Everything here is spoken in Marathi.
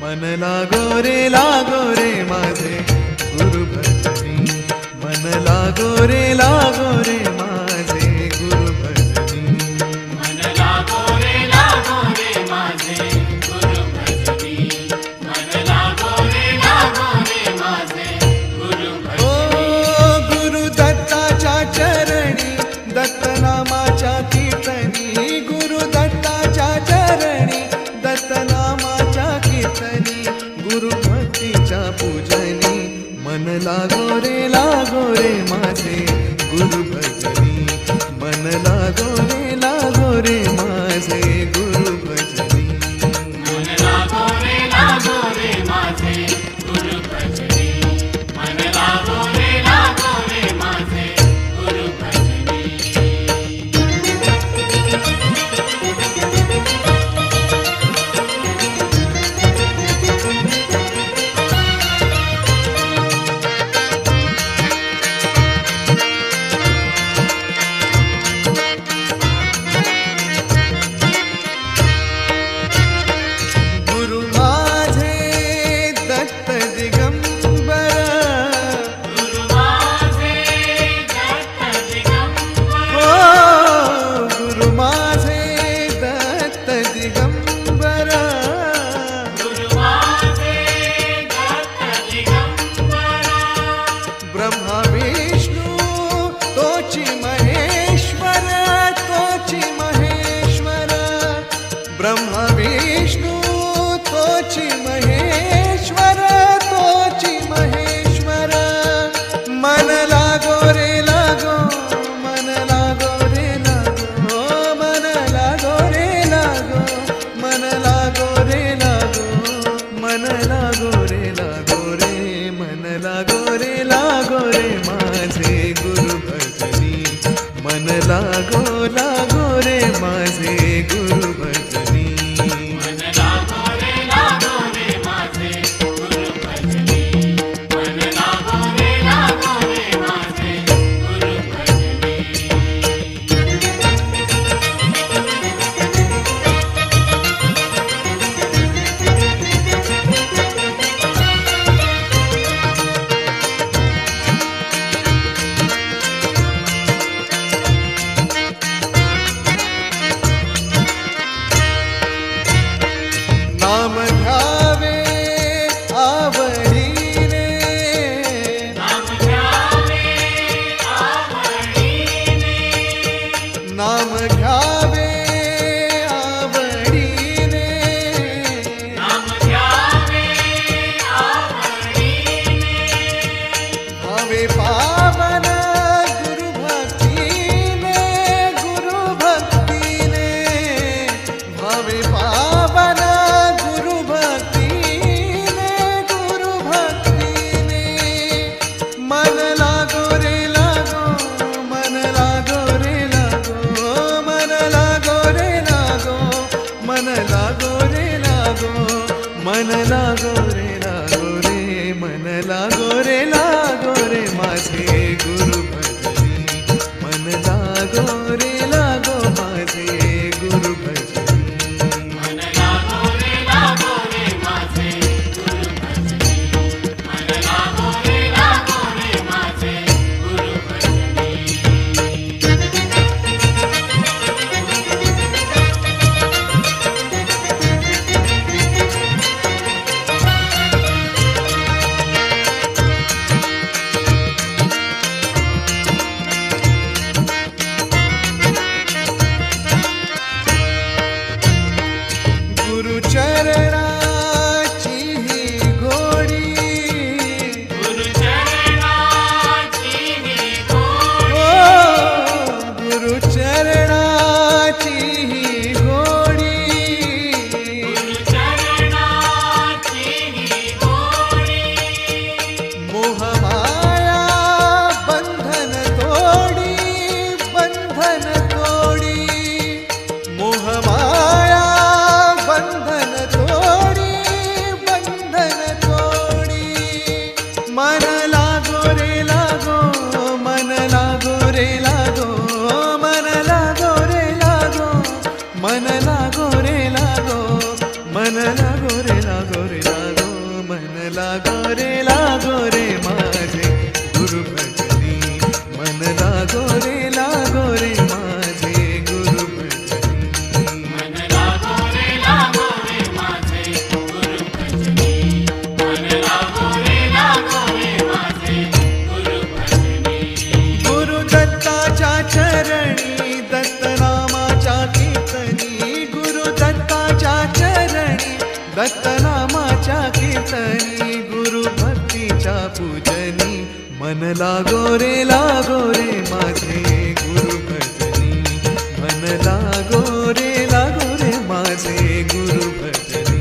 मन लागो रे माझे गुरु भजनी, मन लागो रे माझे गुरु भजनी, मन लागो रे माझे गुरु भजनी, मन लागो रे माझे गुरु भजनी। ओ गुरु दत्ताच्या चरणी दत्त नामाच्या कीर्तनी, गुरु दत्ताच्या चरणी दत्त नामाच्या कीर्तनी, गुरु भक्तीच्या पूजनी, मन लागो रे माझे गुरु भजनी, मन लागो रे माझे गुरु भजनी, मन लागो रे माझे गुरु भजनी, मन लागो रे माझे गुरु भजनी। ब्रह्मा विष्णु तोची महेश्वर, तोची महेश्वर, ब्रह्मा विष्णु तोची महेश्वर, तोची महेश्वर, मन लागो रे लागो, मन लागो रे लागो, मन लागो रे लागो, मन लागो रे लागो, मन लागो रे लागो रे, मन लागो रे माझे गुरु भजनी, मन लागो रे माझे गुरु भजनी, मन लागो रे माझे गुरु भजनी, मन लागो रे माझे गुरु भजनी। नाम घ्यावे आवडीने, नाम घ्यावे आवडीने, नाम घ्यावे आवडीने, नाम घ्यावे आवडीने, भावे पावन गुरु भक्तीने, गुरु भक्तीने, भावे पावन गुरु भक्तीने, गुरु भक्तीने, मन लागो रे लागो, मन लागो रे लागो, मन लागो रे लागो, मन लागो रे लागो, मन लागो रे लागो रे, मन लागो रे माझे मन लागो रे माझे गुरु भजनी मन लागो रे माझे गुरु भजनी